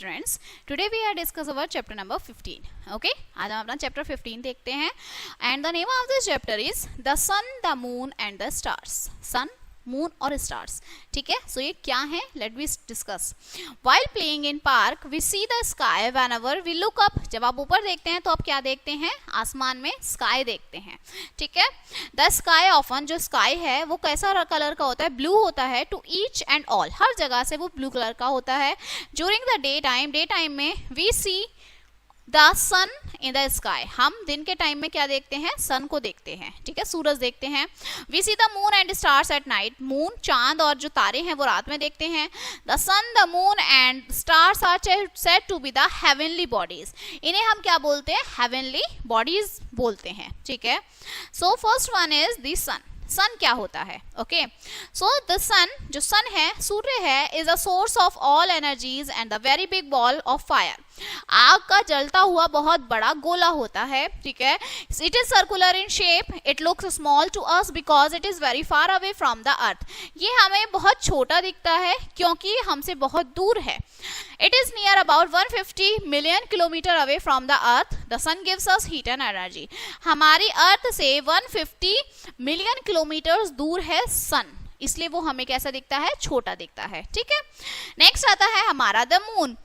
Students, today we are discuss our chapter number 15. Okay, आज हम अपना चैप्टर 15 देखते हैं and the name of this chapter is the sun, the moon and the stars. Sun, moon और stars. ठीक है, so ये क्या है, let we discuss. While playing in park we see the sky whenever we look up. जब आप ऊपर देखते हैं तो आप क्या देखते हैं, आसमान में स्काई देखते हैं. ठीक है, द स्काई ऑफन, जो स्काई है वो कैसा कलर का होता है, ब्लू होता है. टू ईच एंड ऑल, हर जगह से वो ब्लू कलर का होता है. ड्यूरिंग द डे टाइम में we see the sun in the sky, हम दिन के टाइम में क्या देखते हैं, सन को देखते हैं. ठीक है, सूरज देखते हैं. We see the moon and stars at night, moon, चांद और जो तारे हैं वो रात में देखते हैं. The sun, the moon and stars are said to be the heavenly bodies, इन्हें हम क्या बोलते हैं, हेवनली बॉडीज बोलते हैं. ठीक है, so first one is the sun. Sun क्या होता है, ओके. सो द सन, जो सन है, सूर्य है, is a source of all energies and the very big ball of fire. आग का जलता हुआ बहुत बड़ा गोला होता है. ठीक है, it is circular in shape, it looks small to us because it is very far away from the earth. ये हमें बहुत छोटा दिखता है क्योंकि हमसे बहुत दूर है. It is near about 150 million kilometre away from the earth. The sun gives us heat and energy. हमारी अर्थ से 150 मिलियन किलोमीटर दूर है सन, इसलिए वो हमें कैसा दिखता है, छोटा दिखता है. ठीक है, नेक्स्ट आता है हमारा the moon.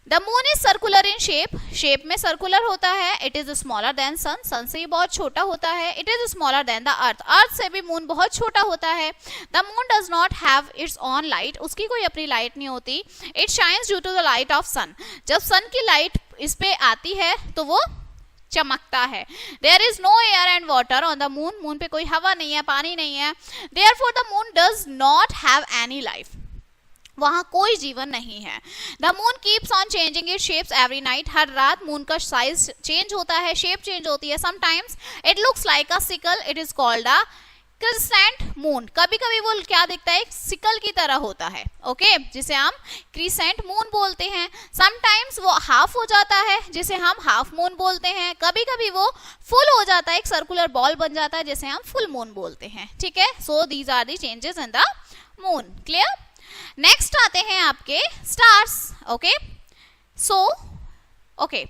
The moon is circular in shape, shape में सर्कुलर होता है. It is smaller than sun, sun से बहुत छोटा होता है. It is smaller than the earth, earth से भी मून बहुत छोटा होता है. The moon does not have its own light, उसकी कोई अपनी लाइट नहीं होती. It shines due to the light of sun, जब सन की लाइट इस पे आती है तो वो चमकता है. There is no air and water on the moon, moon पे कोई हवा नहीं है, पानी नहीं है. Therefore the moon does not have any life, वहां कोई जीवन नहीं है. The moon keeps on changing it shapes every night, हर रात मून का साइज चेंज होता है, शेप चेंज होती है. Sometimes it looks like a sickle, it is called a crescent moon. कभी कभी वो क्या दिखता है, एक सिकल की तरह होता है. ओके, जिसे हम क्रिसेंट मून बोलते हैं. समटाइम्स वो हाफ हो जाता है, जिसे हम हाफ मून बोलते हैं. कभी कभी वो फुल हो जाता है, एक सर्कुलर बॉल बन जाता है, जिसे हम फुल मून बोलते हैं. ठीक है, so these are the changes in the moon. Clear. Next आते हैं आपके stars. Okay, so okay,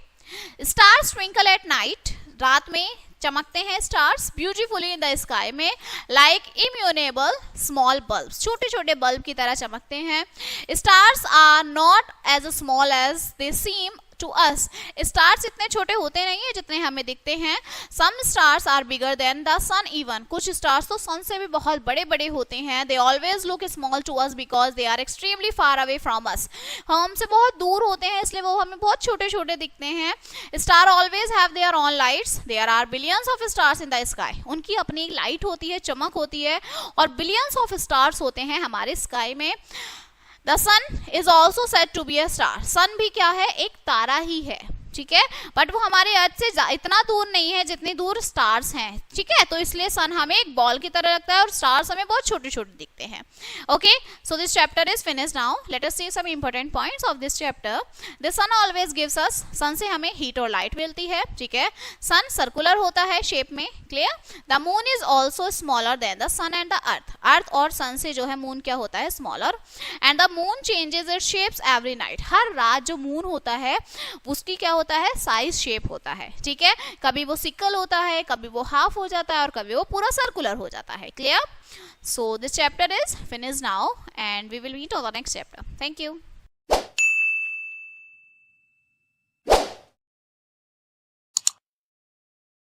stars twinkle at night, रात में चमकते हैं stars beautifully in the sky में, लाइक इम्यूनेबल स्मॉल बल्ब, छोटे छोटे बल्ब की तरह चमकते हैं. Stars are not as small as they seem to us, stars इतने छोटे होते नहीं है जितने हमें दिखते हैं. Some stars are bigger than the sun even, कुछ स्टार्स तो सन से भी बहुत बड़े बड़े होते हैं. They always look small to us because they are extremely far away from us, हमसे बहुत दूर होते हैं इसलिए वो हमें बहुत छोटे छोटे दिखते हैं. Star always have their own lights, there are billions of stars in the sky, उनकी अपनी लाइट होती है, चमक होती है, और बिलियंस ऑफ स्टार्स होते हैं हमारे स्काई में. The sun is also said to be a star. सन भी क्या है, एक तारा ही है. ठीक है, बट वो हमारे अर्थ से इतना दूर नहीं है जितनी दूर स्टार्स हैं. ठीक है, तो इसलिए सन हमें एक बॉल की तरह लगता है और स्टार्स हमें बहुत छोटे छोटे दिखते हैं. Okay, so this chapter is finished now. Let us see some important points of this chapter. The sun always gives us, sun से हमें हीट और लाइट मिलती है. ठीक है, सन सर्कुलर होता है शेप में. Clear. The moon is also smaller than the sun and the earth, earth और सन से जो है मून क्या होता है, smaller. And the moon changes its shapes every night, हर रात जो मून होता है उसकी क्या होता है, साइज शेप होता है. ठीक है, कभी वो सिकल होता है, कभी वो हाफ हो जाता है और कभी वो पूरा सर्कुलर हो जाता है. Clear. So this chapter is finished now and we will meet on the next chapter. Thank you.